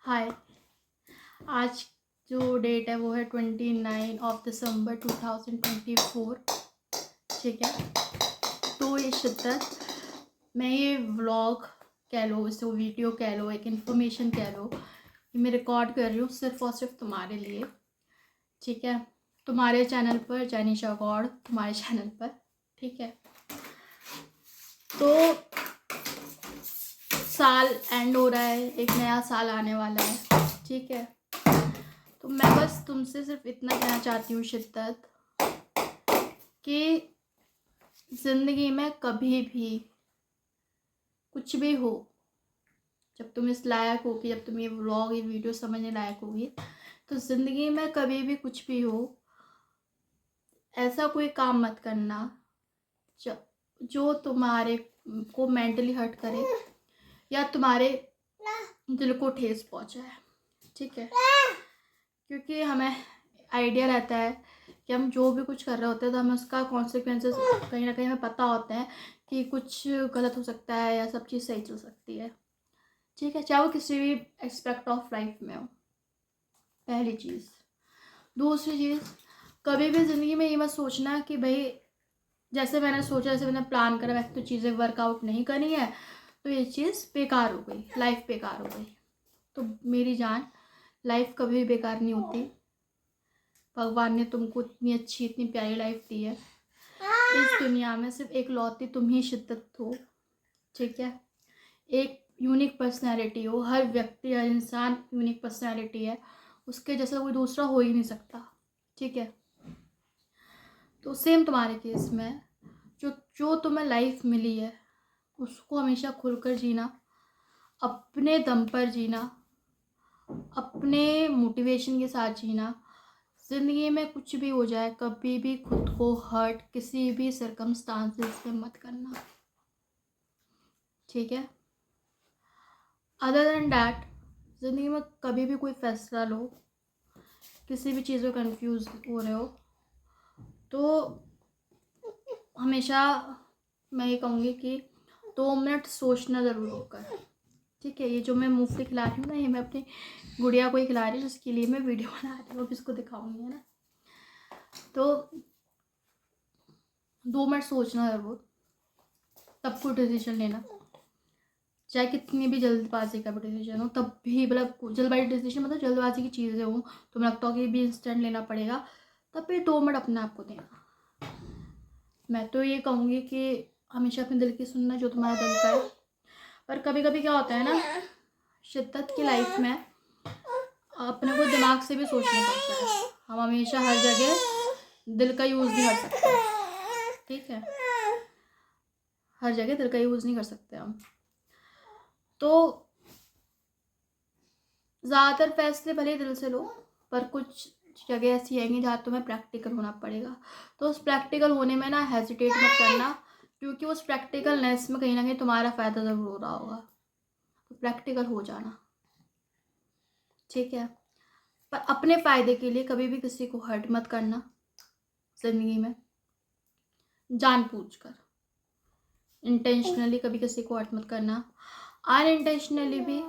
हाय। आज जो डेट है वो है 29 दिसंबर 2024। ठीक है, तो ये शिद्दत मैं ये व्लॉग कह लो, इसको वीडियो कह लो, एक इन्फॉर्मेशन कह लो, ये मैं रिकॉर्ड कर रही हूँ सिर्फ और सिर्फ तुम्हारे लिए। ठीक है, तुम्हारे चैनल पर, जैनिशा गौड़ तुम्हारे चैनल पर। ठीक है, तो साल एंड हो रहा है, एक नया साल आने वाला है। ठीक है, तो मैं बस तुमसे सिर्फ इतना कहना चाहती हूँ शिद्दत, कि ज़िंदगी में कभी भी कुछ भी हो, जब तुम इस लायक हो कि जब तुम ये व्लॉग ये वीडियो समझने लायक होगी, तो ज़िंदगी में कभी भी कुछ भी हो, ऐसा कोई काम मत करना जो तुम्हारे को मेंटली हर्ट करे या तुम्हारे दिल को ठेस पहुंचाए। ठीक है, क्योंकि हमें आइडिया रहता है कि हम जो भी कुछ कर रहे होते हैं तो हमें उसका कॉन्सिक्वेंसेस कहीं ना कहीं हमें पता होता है कि कुछ गलत हो सकता है या सब चीज़ सही चल सकती है। ठीक है, चाहे वो किसी भी एस्पेक्ट ऑफ लाइफ में हो। पहली चीज़। दूसरी चीज़, कभी भी ज़िंदगी में ये मत सोचना कि भाई जैसे मैंने सोचा, जैसे मैंने प्लान करा, वैसे तो चीज़ें वर्कआउट नहीं करनी है, तो ये चीज़ बेकार हो गई, लाइफ बेकार हो गई। तो मेरी जान, लाइफ कभी भी बेकार नहीं होती। भगवान ने तुमको इतनी अच्छी, इतनी प्यारी लाइफ दी है। इस दुनिया में सिर्फ एक लौती तुम ही शिद्दत हो। ठीक है, एक यूनिक पर्सनैलिटी हो। हर व्यक्ति, हर इंसान यूनिक पर्सनैलिटी है, उसके जैसा कोई दूसरा हो ही नहीं सकता। ठीक है, तो सेम तुम्हारे केस में जो जो तुम्हें लाइफ मिली है उसको हमेशा खुलकर जीना, अपने दम पर जीना, अपने मोटिवेशन के साथ जीना। ज़िंदगी में कुछ भी हो जाए, कभी भी खुद को हर्ट किसी भी सर्कमस्टांसेस में मत करना। ठीक है, अदर देन डैट, ज़िंदगी में कभी भी कोई फैसला लो, किसी भी चीज़ में कंफ्यूज हो रहे हो, तो हमेशा मैं ये कहूँगी कि 2 मिनट सोचना ज़रूर होकर। ठीक है, ये जो मैं मुफ्त खिला रही हूँ ना, ये मैं अपनी गुड़िया को ही खिला रही हूँ, जिसके लिए मैं वीडियो बना रही हूँ, अब इसको दिखाऊंगी, है ना। तो 2 मिनट सोचना ज़रूर, तब कोई डिसीजन लेना, चाहे कितनी भी जल्दबाजी का भी डिसीजन हो, तब भी मतलब जल्दबाजी डिसीजन मतलब जल्दबाजी की चीज़ें हो, तुम्हें लगता हो कि भी इंस्टेंट लेना पड़ेगा, तब भी 2 मिनट अपने आप को देना। मैं तो ये कहूँगी कि हमेशा अपने दिल की सुनना, जो तुम्हारा दिल का है। पर कभी कभी क्या होता है ना, शिद्दत की लाइफ में अपने को दिमाग से भी सोचना पड़ता है। हम हमेशा हर जगह दिल का यूज़ नहीं कर सकते। ठीक है, हर जगह दिल का यूज़ नहीं कर सकते हम। तो ज़्यादातर फैसले भले दिल से लो, पर कुछ जगह ऐसी आएंगी जहाँ तुम्हें प्रैक्टिकल होना पड़ेगा। तो उस प्रैक्टिकल होने में ना हेजिटेट मत करना, क्योंकि उस प्रैक्टिकलनेस में कहीं ना कहीं तुम्हारा फ़ायदा ज़रूर हो रहा होगा। तो प्रैक्टिकल हो जाना। ठीक है, पर अपने फ़ायदे के लिए कभी भी किसी को हर्ट मत करना ज़िंदगी में, जानबूझकर। इंटेंशनली कभी किसी को हर्ट मत करना, अनइंटेंशनली भी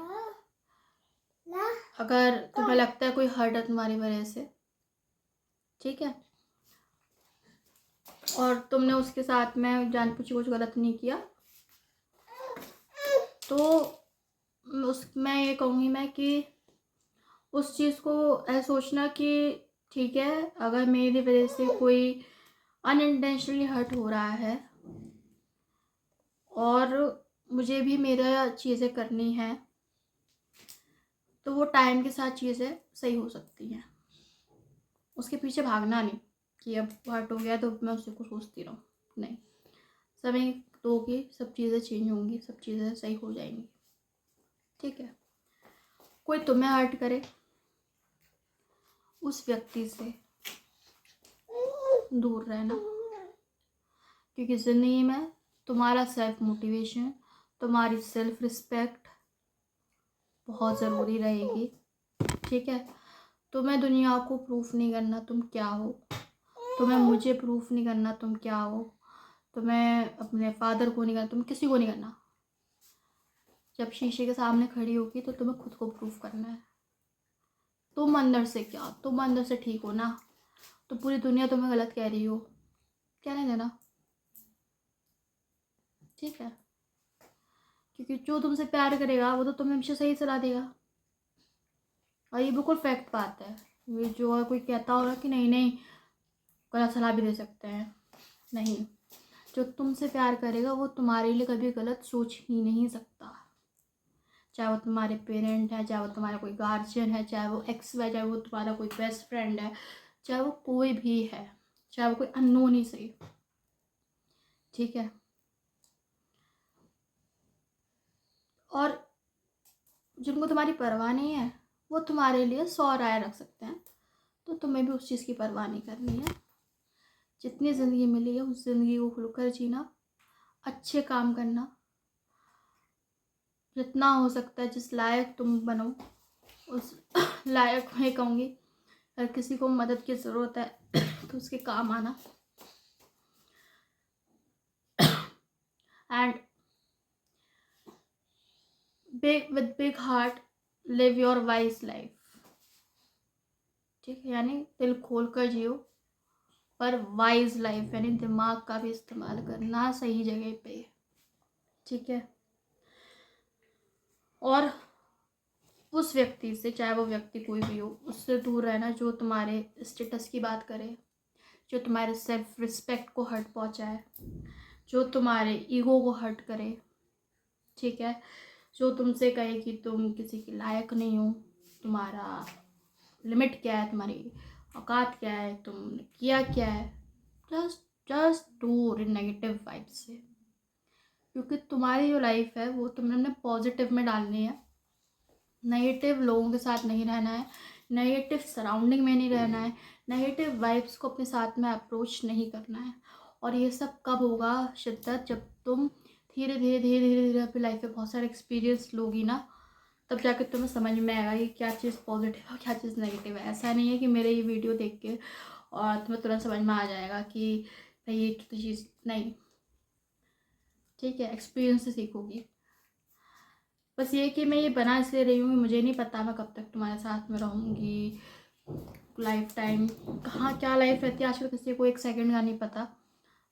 अगर तुम्हें लगता है कोई हर्ट है तुम्हारी वजह से, ठीक है, और तुमने उसके साथ में जानबूझ के कुछ गलत नहीं किया, तो मैं ये कहूँगी मैं कि उस चीज़ को ऐसा सोचना कि ठीक है, अगर मेरी वजह से कोई अनइंटेंशनली हर्ट हो रहा है और मुझे भी मेरा चीज़ें करनी है, तो वो टाइम के साथ चीज़ें सही हो सकती हैं। उसके पीछे भागना नहीं कि अब हर्ट हो गया तो मैं उसी को सोचती रहूँ, नहीं। समय दोगे, सब चीज़ें चेंज होंगी, सब चीज़ें सही हो जाएंगी। ठीक है, कोई तुम्हें हर्ट करे, उस व्यक्ति से दूर रहना, क्योंकि ज़िंदगी में तुम्हारा सेल्फ मोटिवेशन, तुम्हारी सेल्फ रिस्पेक्ट बहुत ज़रूरी रहेगी। ठीक है, तुम्हें दुनिया को प्रूफ नहीं करना तुम क्या हो, तुम्हें मुझे प्रूफ नहीं करना तुम क्या हो, तुम्हें अपने फादर को नहीं करना, तुम किसी को नहीं करना। जब शीशे के सामने खड़ी होगी तो तुम्हें खुद को प्रूव करना है। तुम अंदर से क्या, तुम अंदर से ठीक हो ना, तो पूरी दुनिया तुम्हें गलत कह रही हो, कहने देना, ठीक है। क्योंकि जो तुमसे प्यार करेगा वो तो तुम्हें हमेशा सही सलाह देगा, और ये बिल्कुल फैक्ट बात है। ये जो कोई कहता होगा कि नहीं नहीं गलत सलाह भी दे सकते हैं, नहीं, जो तुमसे प्यार करेगा वो तुम्हारे लिए कभी गलत सोच ही नहीं सकता। चाहे वो तुम्हारे पेरेंट है, चाहे वो तुम्हारा कोई गार्जियन है, चाहे वो एक्स है, चाहे वो तुम्हारा कोई बेस्ट फ्रेंड है, चाहे वो कोई भी है, चाहे वो कोई अननोन ही सही, ठीक है। और जिनको तुम्हारी परवाह नहीं है वो तुम्हारे लिए 100 राय रख सकते हैं, तो तुम्हें भी उस चीज़ की परवाह नहीं करनी है। जितनी ज़िंदगी मिली है उस ज़िंदगी को खुलकर जीना, अच्छे काम करना, जितना हो सकता है जिस लायक तुम बनो उस लायक मैं कहूँगी। अगर किसी को मदद की ज़रूरत है तो उसके काम आना, and with big heart live your wise life, ठीक है। यानी दिल खोल कर जियो, पर वाइज लाइफ, यानी दिमाग का भी इस्तेमाल करना सही जगह पे, ठीक है। और उस व्यक्ति से, चाहे वो व्यक्ति कोई भी हो, उससे दूर रहना जो तुम्हारे स्टेटस की बात करे, जो तुम्हारे सेल्फ रिस्पेक्ट को हर्ट पहुंचाए, जो तुम्हारे ईगो को हर्ट करे, ठीक है। जो तुमसे कहे कि तुम किसी के लायक नहीं हो, तुम्हारा लिमिट क्या है, तुम्हारी औकात क्या है, तुमने किया क्या है, जस्ट दूर नेगेटिव वाइब से। क्योंकि तुम्हारी जो लाइफ है वो तुमने अपने पॉजिटिव में डालनी है, नेगेटिव लोगों के साथ नहीं रहना है, नेगेटिव सराउंडिंग में नहीं रहना है, नेगेटिव वाइब्स को अपने साथ में अप्रोच नहीं करना है। और ये सब कब होगा शिद्दत, जब तुम धीरे धीरे धीरे धीरे धीरे अपनी लाइफ में बहुत सारे एक्सपीरियंस लोगी ना, तब जाकर तुम्हें समझ में आएगा कि क्या चीज़ पॉजिटिव है क्या चीज़ नेगेटिव है। ऐसा नहीं है कि मेरे ये वीडियो देख के और तुम्हें तुरंत समझ में आ जाएगा कि भाई ये तो चीज़ नहीं, ठीक है। एक्सपीरियंस से सीखोगी। बस ये कि मैं ये बना इसलिए रही हूँ, मुझे नहीं पता मैं कब तक तुम्हारे साथ में रहूँगी, लाइफ टाइम कहाँ क्या लाइफ रहती है आजकल किसी को एक सेकंड का नहीं पता।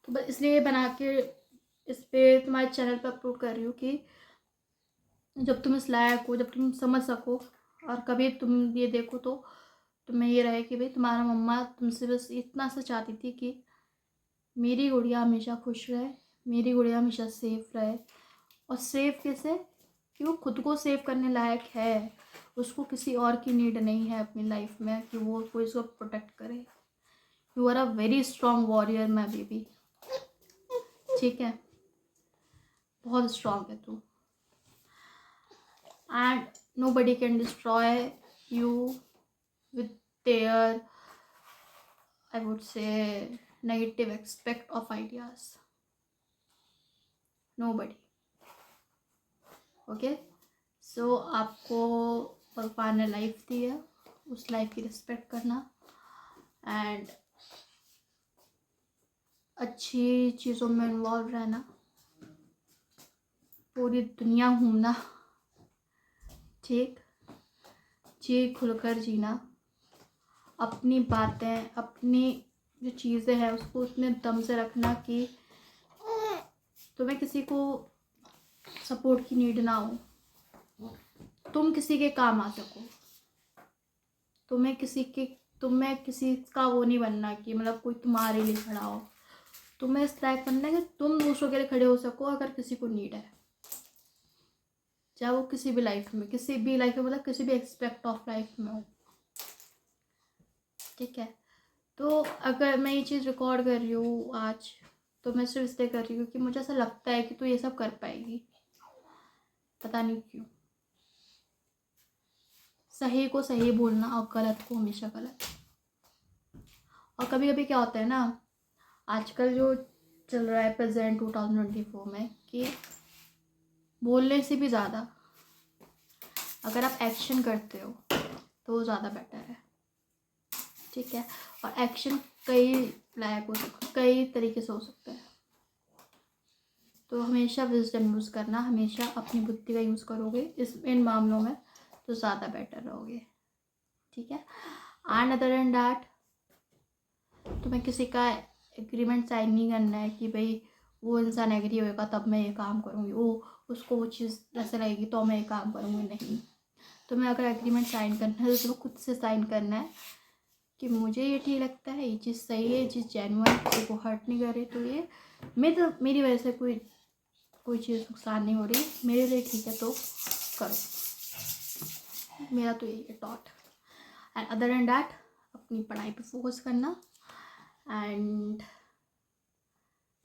तो बस इसलिए बना के इस पर तुम्हारे चैनल पर अपलोड कर रही हूँ कि जब तुम इस लायक हो, जब तुम समझ सको, और कभी तुम ये देखो तो तुम्हें ये रहे कि भाई तुम्हारा मम्मा तुमसे बस इतना सा चाहती थी कि मेरी गुड़िया हमेशा खुश रहे, मेरी गुड़िया हमेशा सेफ रहे। और सेफ कैसे, कि वो खुद को सेव करने लायक है, उसको किसी और की नीड नहीं है अपनी लाइफ में कि वो कोई उसको प्रोटेक्ट करे। You are a very strong warrior my baby, ठीक है, बहुत स्ट्रॉन्ग है तू, and nobody can destroy you with there I would say negative expect of ideas, nobody, okay. So आपको भगवान ने लाइफ दी है, उस लाइफ की रिस्पेक्ट करना, एंड अच्छी चीज़ों में इन्वॉल्व रहना, पूरी दुनिया घूमना, ठीक, जी खुलकर जीना, अपनी बातें, अपनी जो चीज़ें हैं उसको उतने दम से रखना कि तुम्हें किसी को सपोर्ट की नीड ना हो, तुम किसी के काम आ सको, तुम्हें किसी का वो नहीं बनना कि मतलब कोई तुम्हारे लिए खड़ा हो, तुम्हें इस लायक बनना है कि तुम दूसरों के लिए खड़े हो सको अगर किसी को नीड है, चाहे वो किसी भी लाइफ में मतलब किसी भी एक्सपेक्ट ऑफ लाइफ में हो, ठीक है। तो अगर मैं ये चीज़ रिकॉर्ड कर रही हूँ आज, तो मैं सिर्फ इसलिए कर रही हूँ कि मुझे ऐसा लगता है कि तू ये सब कर पाएगी, पता नहीं क्यों। सही को सही बोलना और गलत को हमेशा गलत। और कभी कभी क्या होता है ना, आजकल जो चल रहा है प्रेजेंट 2024 में, कि बोलने से भी ज़्यादा अगर आप एक्शन करते हो तो वो ज़्यादा बेटर है, ठीक है। और एक्शन कई लायक हो सकता है, कई तरीके से हो सकता है। तो हमेशा विजडम यूज़ करना, हमेशा अपनी बुद्धि का यूज़ करोगे इन मामलों में तो ज़्यादा बेटर रहोगे, ठीक है। एंड अदर देन डैट तुम्हें किसी का एग्रीमेंट साइन नहीं करना है कि भाई वो इंसान एग्री होएगा तब मैं ये काम करूँगी, उसको वो चीज़ ऐसे लगेगी तो मैं ये काम करूँगी। नहीं, तुम्हें अगर एग्रीमेंट साइन करना है तो तुम्हें खुद से साइन करना है कि मुझे ये ठीक लगता है, ये चीज़ सही है, ये चीज़ जेन्युइन है, किसी को हर्ट नहीं कर रही, तो ये मेरी वजह से कोई चीज़ नुकसान नहीं हो रही, मेरे लिए ठीक है तो करो। मेरा तो यही है thought. And other than that अपनी पढ़ाई पे फोकस करना एंड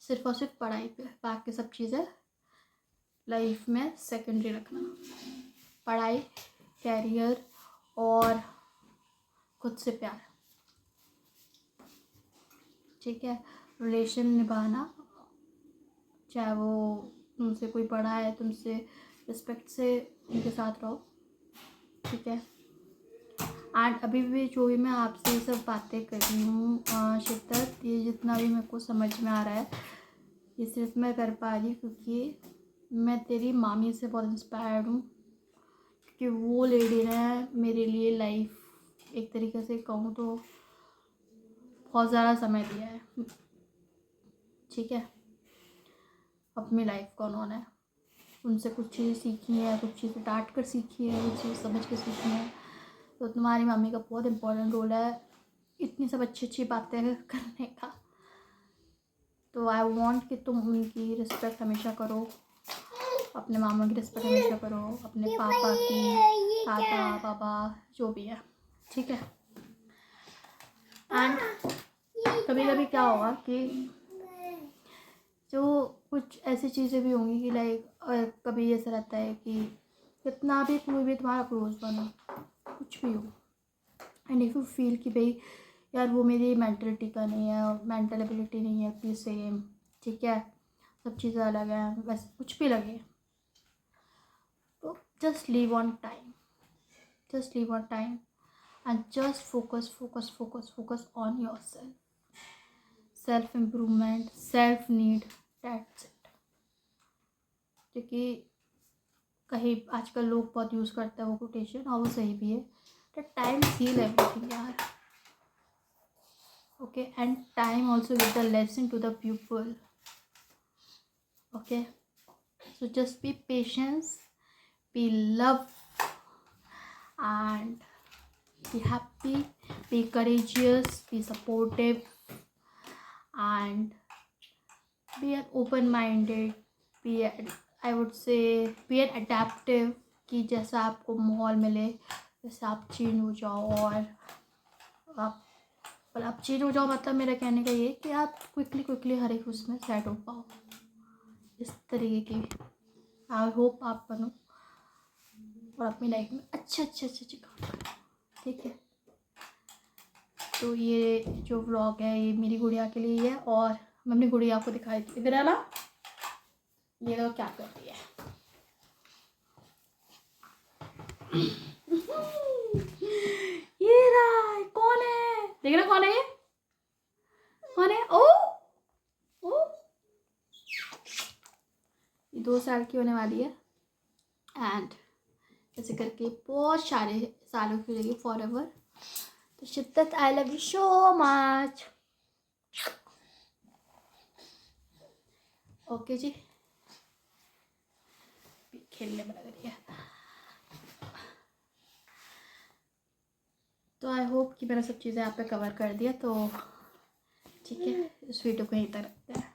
सिर्फ और सिर्फ पढ़ाई पे, बाकी सब चीज़ें लाइफ में सेकेंडरी रखना। पढ़ाई, कैरियर और खुद से प्यार, ठीक है। रिलेशन निभाना, चाहे वो तुमसे कोई बड़ा है, तुमसे रिस्पेक्ट से उनके साथ रहो, ठीक है। एंड अभी भी जो भी मैं आपसे ये सब बातें कर रही हूँ शिद्दत, ये जितना भी मेरे को समझ में आ रहा है ये सिर्फ मैं कर पा रही क्योंकि मैं तेरी मामी से बहुत इंस्पायर्ड हूँ, क्योंकि वो लेडी ने मेरे लिए लाइफ एक तरीके से कहूँ तो बहुत ज़्यादा समय दिया है, ठीक है। अपनी लाइफ को उन्होंने उनसे कुछ चीज़ें सीखी है, कुछ चीज़ें डांट कर सीखी है, कुछ चीज़ समझ कर सीखी है। तो तुम्हारी मम्मी का बहुत इम्पोर्टेंट रोल है इतनी सब अच्छी अच्छी बातें करने का। तो आई वॉन्ट कि तुम उनकी रिस्पेक्ट हमेशा करो, अपने मामा की रिस्पेक्ट हमेशा करो, अपने पापा की, दादा पापा जो भी है, ठीक है। एंड कभी कभी क्या होगा कि जो कुछ ऐसी चीज़ें भी होंगी कि लाइक कभी ऐसा रहता है कि कितना भी कोई भी तुम्हारा क्लोज बनो, कुछ भी हो, एंड इफ़ यू फील कि भाई यार वो मेरी मेंटलिटी का नहीं है, मेंटल एबिलिटी नहीं है उतनी सेम, ठीक है, सब चीज़ें अलग हैं, वैसे कुछ भी लगे तो just leave on time, just leave on time and just focus on yourself, self improvement, self need, that's it। क्योंकि कहीं आजकल लोग बहुत यूज़ करते हैं वो कोटेशन और वो सही भी है, द टाइम हील एवरीथिंग यार, okay. And time also give the lesson to the people, okay. So just be patience, be love and be happy, be courageous, be supportive and be an open-minded, be I would say be an adaptive, कि जैसा आपको माहौल मिले वैसे आप change हो जाओ, और आप चेंज हो जाओ मतलब मेरा कहने का ये कि आप क्विकली हर एक उसमें सेट हो पाओ, इस तरीके की आई होप आप बनो और अपनी लाइफ में अच्छे काम करो, ठीक है। तो ये जो व्लॉग है ये मेरी गुड़िया के लिए है, और मैं अपनी गुड़िया को दिखाई थी, इधर है ना, ये तो क्या कर रही है ये रहा, कौन है देख रहा, कौन है ये, कौन है, ओ ये 2 साल की होने वाली है एंड ऐसे करके बहुत सारे सालों की रहेगी फॉर एवर। तो शिद्दत I love you so much, okay जी, खेलने में लग रही है। तो आई होप कि मैंने सब चीज़ें आप पे कवर कर दिया, तो ठीक है, इस वीडियो को यहीं तक रखते हैं।